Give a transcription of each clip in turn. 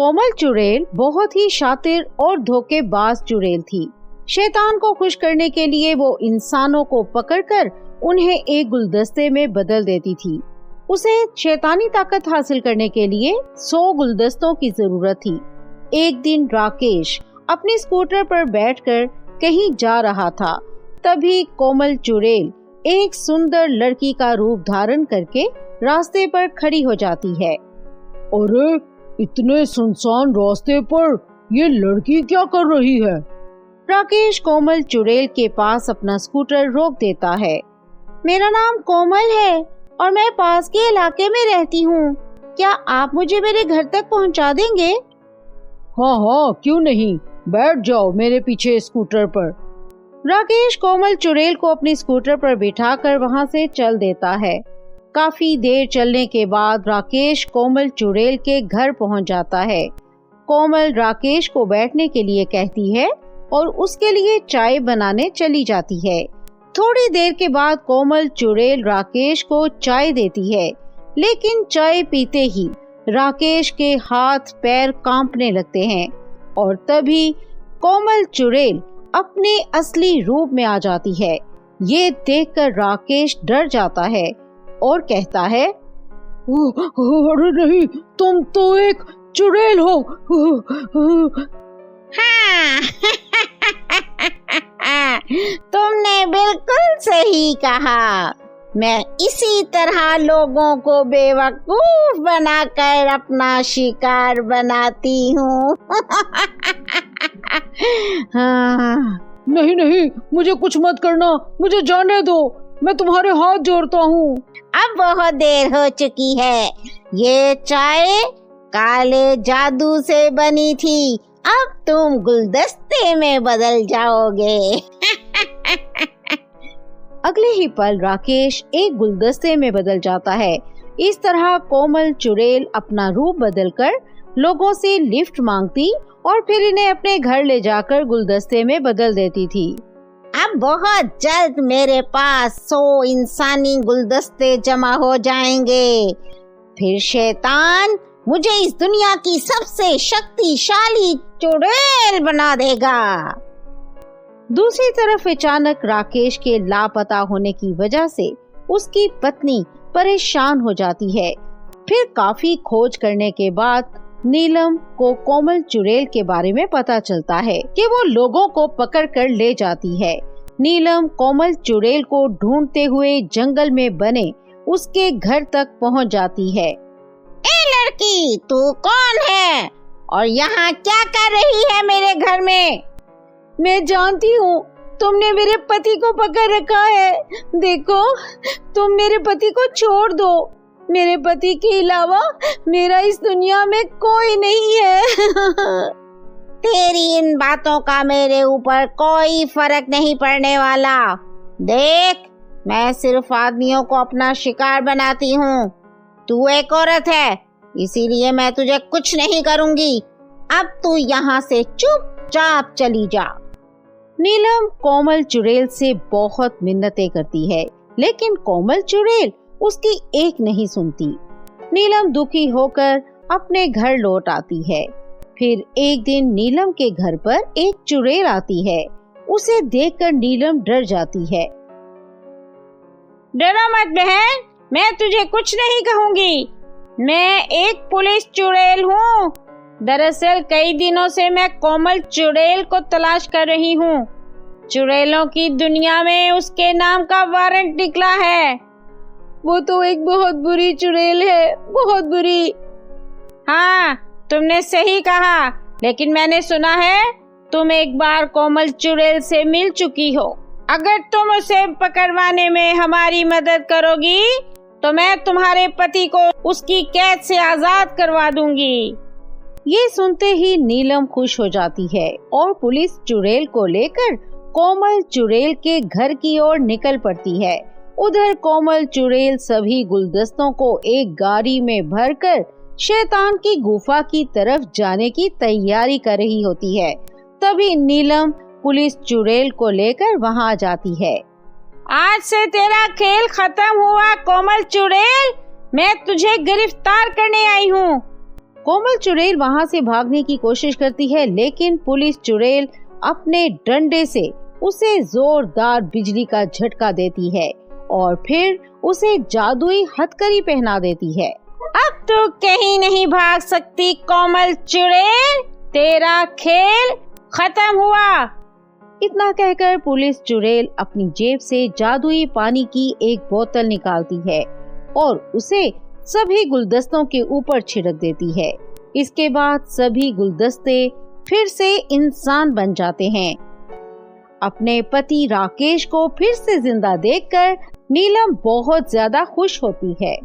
कोमल चुड़ैल बहुत ही शातिर और धोखेबाज चुड़ैल थी। शैतान को खुश करने के लिए वो इंसानों को पकड़कर उन्हें एक गुलदस्ते में बदल देती थी। उसे शैतानी ताकत हासिल करने के लिए 100 गुलदस्तों की जरूरत थी। एक दिन राकेश अपने स्कूटर पर बैठकर कहीं जा रहा था। तभी कोमल चुड़ैल एक सुंदर लड़की का रूप धारण करके रास्ते पर खड़ी हो जाती है। अरे, इतने सुनसान रास्ते पर ये लड़की क्या कर रही है? राकेश कोमल चुड़ैल के पास अपना स्कूटर रोक देता है। मेरा नाम कोमल है और मैं पास के इलाके में रहती हूँ। क्या आप मुझे मेरे घर तक पहुँचा देंगे? हाँ, क्यों नहीं, बैठ जाओ मेरे पीछे स्कूटर पर। राकेश कोमल चुड़ैल को अपनी स्कूटर पर बिठाकर वहां से चल देता है। काफी देर चलने के बाद राकेश कोमल चुड़ैल के घर पहुंच जाता है। कोमल राकेश को बैठने के लिए कहती है और उसके लिए चाय बनाने चली जाती है। थोड़ी देर के बाद कोमल चुड़ैल राकेश को चाय देती है, लेकिन चाय पीते ही राकेश के हाथ पैर कांपने लगते हैं और तभी कोमल चुड़ैल अपने असली रूप में आ जाती है। ये देखकर राकेश डर जाता है और कहता है, अरे नहीं, तुम तो एक चुड़ैल हो। हाँ। तुमने बिल्कुल सही कहा। मैं इसी तरह लोगों को बेवकूफ बनाकर अपना शिकार बनाती हूँ। हाँ। नहीं, मुझे कुछ मत करना, मुझे जाने दो, मैं तुम्हारे हाथ जोड़ता हूँ। अब बहुत देर हो चुकी है। ये चाय काले जादू से बनी थी, अब तुम गुलदस्ते में बदल जाओगे। अगले ही पल राकेश एक गुलदस्ते में बदल जाता है। इस तरह कोमल चुड़ैल अपना रूप बदलकर लोगों से लिफ्ट मांगती और फिर इन्हें अपने घर ले जाकर गुलदस्ते में बदल देती थी। अब बहुत जल्द मेरे पास 100 इंसानी गुलदस्ते जमा हो जाएंगे। फिर शैतान मुझे इस दुनिया की सबसे शक्तिशाली चुड़ैल बना देगा। दूसरी तरफ अचानक राकेश के लापता होने की वजह से उसकी पत्नी परेशान हो जाती है। फिर काफी खोज करने के बाद नीलम को कोमल चुड़ैल के बारे में पता चलता है कि वो लोगों को पकड़ कर ले जाती है। नीलम कोमल चुड़ैल को ढूंढते हुए जंगल में बने उसके घर तक पहुंच जाती है। ए लड़की, तू कौन है और यहाँ क्या कर रही है मेरे घर में? मैं जानती हूँ तुमने मेरे पति को पकड़ रखा है। देखो, तुम मेरे पति को छोड़ दो। मेरे पति के अलावा मेरा इस दुनिया में कोई नहीं है। तेरी इन बातों का मेरे ऊपर कोई फर्क नहीं पड़ने वाला। देख, मैं सिर्फ आदमियों को अपना शिकार बनाती हूँ। तू एक औरत है, इसीलिए मैं तुझे कुछ नहीं करूँगी। अब तू यहाँ से चुपचाप चली जा। नीलम कोमल चुड़ैल से बहुत मिन्नतें करती है, लेकिन कोमल चुड़ैल उसकी एक नहीं सुनती। नीलम दुखी होकर अपने घर लौट आती है। फिर एक दिन नीलम के घर पर एक चुड़ैल आती है। उसे देखकर नीलम डर जाती है। डरो मत बहन, मैं तुझे कुछ नहीं कहूँगी। मैं एक पुलिस चुड़ैल हूँ। दरअसल कई दिनों से मैं कोमल चुड़ैल को तलाश कर रही हूँ। चुड़ैलों की दुनिया में उसके नाम का वारंट निकला है। वो तो एक बहुत बुरी चुड़ैल है, बहुत बुरी। हाँ, तुमने सही कहा, लेकिन मैंने सुना है तुम एक बार कोमल चुड़ैल से मिल चुकी हो। अगर तुम उसे पकड़वाने में हमारी मदद करोगी तो मैं तुम्हारे पति को उसकी कैद से आजाद करवा दूंगी। ये सुनते ही नीलम खुश हो जाती है और पुलिस चुड़ैल को लेकर कोमल चुड़ैल के घर की ओर निकल पड़ती है। उधर कोमल चुड़ैल सभी गुलदस्तों को एक गाड़ी में भरकर शैतान की गुफा की तरफ जाने की तैयारी कर रही होती है। तभी नीलम पुलिस चुड़ैल को लेकर वहां जाती है। आज से तेरा खेल खत्म हुआ कोमल चुड़ैल, मैं तुझे गिरफ्तार करने आई हूँ। कोमल चुड़ैल वहां से भागने की कोशिश करती है, लेकिन पुलिस चुड़ैल अपने डंडे से उसे जोरदार बिजली का झटका देती है और फिर उसे जादुई हथकड़ी पहना देती है। अब तो कहीं नहीं भाग सकती कोमल चुड़ैल, तेरा खेल खत्म हुआ। इतना कहकर पुलिस चुड़ैल अपनी जेब से जादुई पानी की एक बोतल निकालती है और उसे सभी गुलदस्तों के ऊपर छिड़क देती है। इसके बाद सभी गुलदस्ते फिर से इंसान बन जाते हैं। अपने पति राकेश को फिर से जिंदा देखकर नीलम बहुत ज्यादा खुश होती है।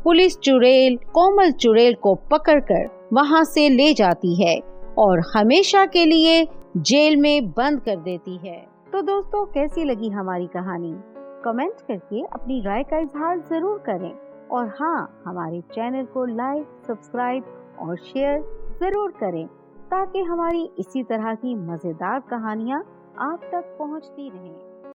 पुलिस चुड़ैल कोमल चुड़ैल को पकड़कर वहां से ले जाती है और हमेशा के लिए जेल में बंद कर देती है। तो दोस्तों, कैसी लगी हमारी कहानी? कमेंट करके अपनी राय का इजहार जरूर करें और हाँ, हमारे चैनल को लाइक, सब्सक्राइब और शेयर जरूर करें ताकि हमारी इसी तरह की मजेदार कहानियाँ आप तक पहुँचती रहें।